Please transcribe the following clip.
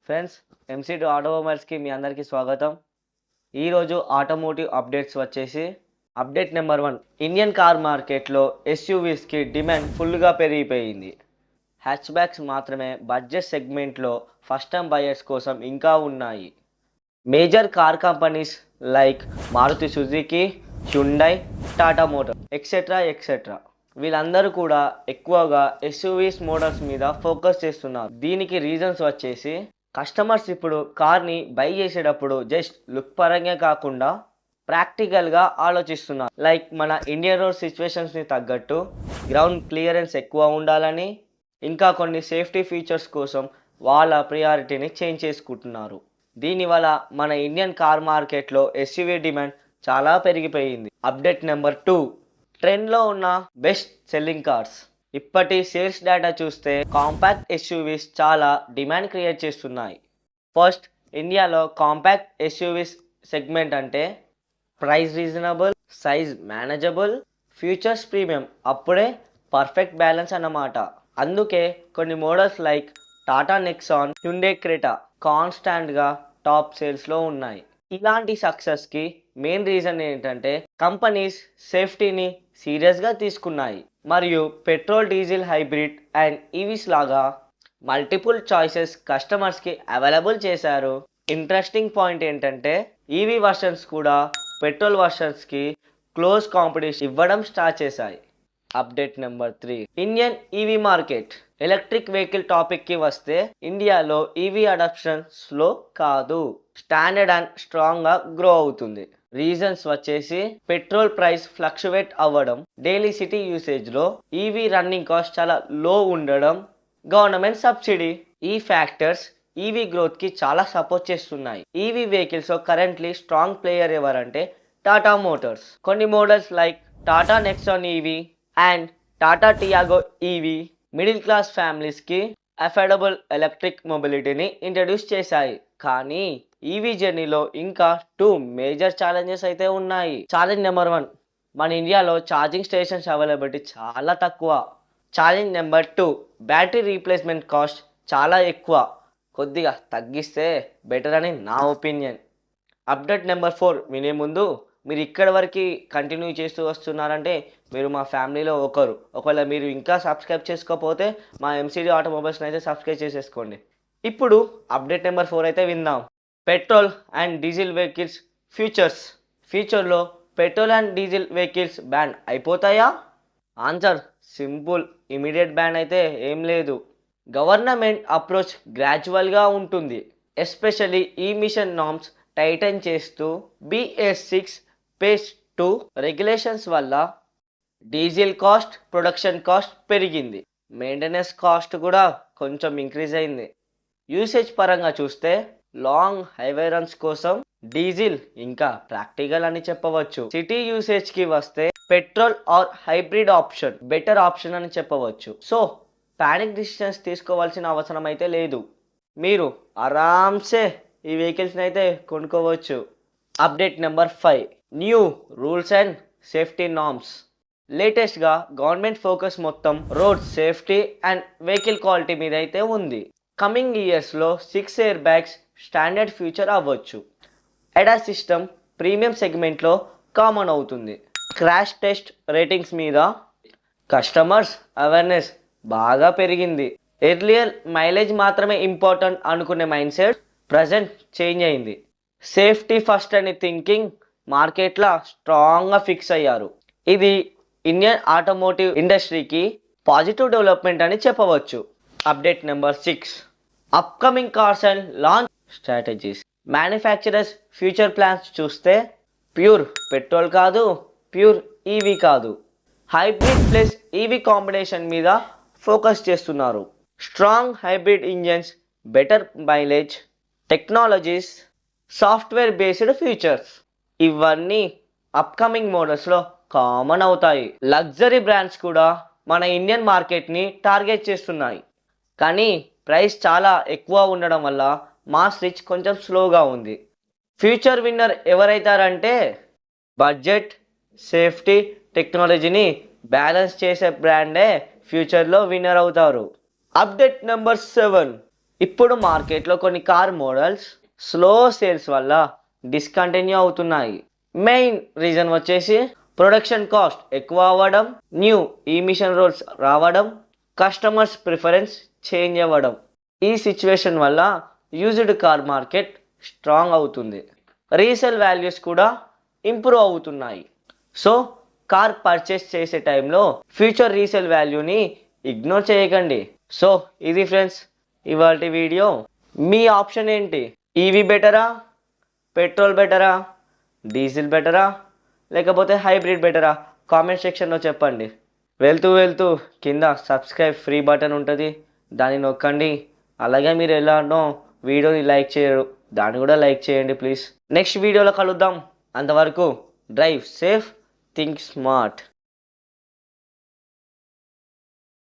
Friends, ఎంసీ2 ఆటోమొబైల్స్కి మీ అందరికీ స్వాగతం. ఈరోజు ఆటోమోటివ్ అప్డేట్స్ వచ్చేసి అప్డేట్ నెంబర్ 1. ఇండియన్ కార్ మార్కెట్లో ఎస్యూవీస్కి డిమాండ్ ఫుల్గా పెరిగిపోయింది. హ్యాచ్ బ్యాక్స్ మాత్రమే బడ్జెట్ సెగ్మెంట్లో ఫస్ట్ టైం బయర్స్ కోసం ఇంకా ఉన్నాయి. Major car companies like Maruti Suzuki, Hyundai, Tata motor etcetera వీళ్ళందరూ కూడా ఎక్కువగా ఎస్యూవీస్ మోడల్స్ మీద ఫోకస్ చేస్తున్నారు. దీనికి రీజన్స్ వచ్చేసి కస్టమర్స్ ఇప్పుడు కార్ని బై చేసేటప్పుడు జస్ట్ లుక్ పరంగా కాకుండా ప్రాక్టికల్గా ఆలోచిస్తున్నారు. లైక్ మన ఇండియన్ రోడ్ సిచ్యువేషన్స్ని తగ్గట్టు గ్రౌండ్ క్లియరెన్స్ ఎక్కువ ఉండాలని, ఇంకా కొన్ని సేఫ్టీ ఫీచర్స్ కోసం వాళ్ళ ప్రియారిటీని చేంజ్ చేసుకుంటున్నారు. దీనివల్ల మన ఇండియన్ కార్ మార్కెట్లో ఎస్యూవీ డిమాండ్ చాలా పెరిగిపోయింది. Update number 2. ట్రెండ్లో ఉన్న బెస్ట్ సెల్లింగ్ కార్స్. ఇప్పటి సేల్స్ డేటా చూస్తే కాంపాక్ట్ ఎస్యూవీస్ చాలా డిమాండ్ క్రియేట్ చేస్తున్నాయి. ఫస్ట్, ఇండియాలో కాంపాక్ట్ ఎస్యూవీస్ సెగ్మెంట్ అంటే price reasonable, size manageable, features premium, అప్పుడే పర్ఫెక్ట్ బ్యాలెన్స్ అన్నమాట. అందుకే కొన్ని models like Tata Nexon, Hyundai Creta కాన్స్టాంట్గా టాప్ సేల్స్లో ఉన్నాయి. ఇలాంటి సక్సెస్కి మెయిన్ రీజన్ ఏంటంటే కంపెనీస్ సేఫ్టీని సీరియస్గా తీసుకున్నాయి మరియు petrol, diesel, hybrid and EVs లాగా మల్టిపుల్ చాయిసెస్ కస్టమర్స్కి అవైలబుల్ చేశారు. ఇంట్రెస్టింగ్ పాయింట్ ఏంటంటే ఈవీ వర్షన్స్ కూడా పెట్రోల్ వర్షన్స్కి క్లోజ్ కాంపిటీషన్ ఇవ్వడం స్టార్ట్ చేశాయి. Update number 3. Indian EV market. Electric vehicle టాపిక్కి వస్తే ఇండియాలో ఈవీ అడాప్షన్ స్లో కాదు, స్టాండర్డ్ అండ్ స్ట్రాంగ్గా గ్రో అవుతుంది. రీజన్స్ వచ్చేసి పెట్రోల్ ప్రైస్ ఫ్లక్చువేట్ అవ్వడం, డైలీ సిటీ యూసేజ్లో ఈవీ రన్నింగ్ కాస్ట్ చాలా లో ఉండడం, గవర్నమెంట్ సబ్సిడీ. ఈ ఫ్యాక్టర్స్ ఈవీ గ్రోత్కి చాలా సపోర్ట్ చేస్తున్నాయి. ఈవీ వెహికల్స్లో కరెంట్లీ స్ట్రాంగ్ ప్లేయర్ ఎవరంటే టాటా మోటార్స్. కొన్ని models like Tata Nexon EV and Tata Tiago EV middle class ఫ్యామిలీస్కి అఫోర్డబుల్ ఎలక్ట్రిక్ మొబిలిటీని ఇంట్రడ్యూస్ చేశాయి. కానీ ఈవీ జర్నీలో ఇంకా 2 మేజర్ ఛాలెంజెస్ అయితే ఉన్నాయి. ఛాలెంజ్ నెంబర్ 1, మన ఇండియాలో ఛార్జింగ్ స్టేషన్స్ అవైలబిలిటీ చాలా తక్కువ. Challenge number 2, battery replacement cost చాలా ఎక్కువ. కొద్దిగా తగ్గిస్తే బెటర్ అని నా ఒపీనియన్. అప్డేట్ నెంబర్ 4 వినే ముందు మీరు ఇక్కడి వరకు కంటిన్యూ చేస్తూ వస్తున్నారంటే మీరు మా ఫ్యామిలీలో ఒకరు. ఒకవేళ మీరు ఇంకా సబ్స్క్రైబ్ చేసుకోకపోతే మా ఎంసీడీ ఆటోమొబైల్స్ని అయితే సబ్స్క్రైబ్ చేసేసుకోండి. ఇప్పుడు అప్డేట్ నెంబర్ 4 అయితే విందాం. పెట్రోల్ అండ్ డీజిల్ వెహికల్స్ ఫ్యూచర్లో petrol and diesel vehicles ban అయిపోతాయా? ఆన్సర్ సింపుల్, ఇమీడియట్ బ్యాన్ అయితే ఏం లేదు. గవర్నమెంట్ అప్రోచ్ గ్రాడ్యువల్గా ఉంటుంది. ఎస్పెషల్లీ ఈ మిషన్ నార్మ్స్ టైటన్ చేస్తూ BS6 Phase 2 రెగ్యులేషన్స్ వల్ల డీజిల్ కాస్ట్, ప్రొడక్షన్ కాస్ట్ పెరిగింది. మెయింటెనెన్స్ కాస్ట్ కూడా కొంచెం ఇంక్రీజ్ అయింది. యూసేజ్ పరంగా చూస్తే లాంగ్ హైవే రన్స్ కోసం డీజిల్ ఇంకా ప్రాక్టికల్ అని చెప్పవచ్చు. సిటీ యూసేజ్కి వస్తే petrol are hybrid option better option అని చెప్పవచ్చు. సో పానిక్ డిసిషన్స్ తీసుకోవాల్సిన అవసరం అయితే లేదు. మీరు ఆరామ్సే ఈ వెహికల్స్ని అయితే కొనుక్కోవచ్చు. Update number 5, new rules and safety norms. లేటెస్ట్గా గవర్నమెంట్ ఫోకస్ మొత్తం road safety and vehicle quality మీద అయితే ఉంది. కమింగ్ ఇయర్స్లో 6 ఎయిర్ బ్యాగ్స్ స్టాండర్డ్ ఫ్యూచర్ అవ్వచ్చు. ADAS సిస్టమ్ ప్రీమియం సెగ్మెంట్లో కామన్ అవుతుంది. క్రాష్ టెస్ట్ రేటింగ్స్ మీద కస్టమర్స్ అవేర్నెస్ బాగా పెరిగింది. ఎర్లియర్ మైలేజ్ మాత్రమే ఇంపార్టెంట్ అనుకునే మైండ్ సెట్ ప్రజెంట్ చేంజ్ అయింది. సేఫ్టీ ఫస్ట్ అని థింకింగ్ మార్కెట్లో స్ట్రాంగ్గా ఫిక్స్ అయ్యారు. ఇది ఇండియన్ ఆటోమోటివ్ ఇండస్ట్రీకి పాజిటివ్ డెవలప్మెంట్ అని చెప్పవచ్చు. Update number 6, upcoming cars and launch strategies. Manufacturers future plans చూస్తే ప్యూర్ పెట్రోల్ కాదు, ప్యూర్ ఈవీ కాదు, హైబ్రిడ్ ప్లస్ ఈవీ కాంబినేషన్ మీద ఫోకస్ చేస్తున్నారు. Strong hybrid engines, better mileage, technologies, software based features ఇవన్నీ upcoming మోడల్స్లో common అవుతాయి. Luxury brands కూడా మన Indian మార్కెట్ని టార్గెట్ చేస్తున్నాయి. కానీ ప్రైస్ చాలా ఎక్కువ ఉండడం వల్ల మాస్ రీచ్ కొంచెం స్లోగా ఉంది. ఫ్యూచర్ విన్నర్ ఎవరైతారంటే బడ్జెట్, సేఫ్టీ, టెక్నాలజీని బ్యాలెన్స్ చేసే బ్రాండే ఫ్యూచర్లో విన్నర్ అవుతారు. అప్డేట్ నెంబర్ 7, ఇప్పుడు మార్కెట్లో కొన్ని కార్ మోడల్స్ స్లో సేల్స్ వల్ల డిస్కంటిన్యూ అవుతున్నాయి. మెయిన్ రీజన్ వచ్చేసి ప్రొడక్షన్ కాస్ట్ ఎక్కువ అవ్వడం, న్యూ ఈమిషన్ రూల్స్ రావడం, కస్టమర్స్ ప్రిఫరెన్స్ చేంజ్ అవ్వడం. ఈ సిచ్యువేషన్ వల్ల యూజ్డ్ కార్ మార్కెట్ స్ట్రాంగ్ అవుతుంది. రీసేల్ వాల్యూస్ కూడా ఇంప్రూవ్ అవుతున్నాయి. సో కార్ పర్చేస్ చేసే టైంలో ఫ్యూచర్ రీసేల్ వాల్యూని ఇగ్నోర్ చేయకండి. సో ఇది ఫ్రెండ్స్ ఇవాల్టి వీడియో. మీ ఆప్షన్ ఏంటి? ఈవీ బెటరా, పెట్రోల్ బెటరా, డీజిల్ బెటరా, లేకపోతే హైబ్రిడ్ బెటరా? కామెంట్ సెక్షన్లో చెప్పండి. వెళ్తూ కింద సబ్స్క్రైబ్ ఫ్రీ బటన్ ఉంటుంది, దాన్ని నొక్కండి. అలాగే మీరు ఎలానో వీడియోని లైక్ చేయరు, దాన్ని కూడా లైక్ చేయండి ప్లీజ్. నెక్స్ట్ వీడియోలో కలుద్దాం. అంతవరకు డ్రైవ్ సేఫ్, థింక్ స్మార్ట్.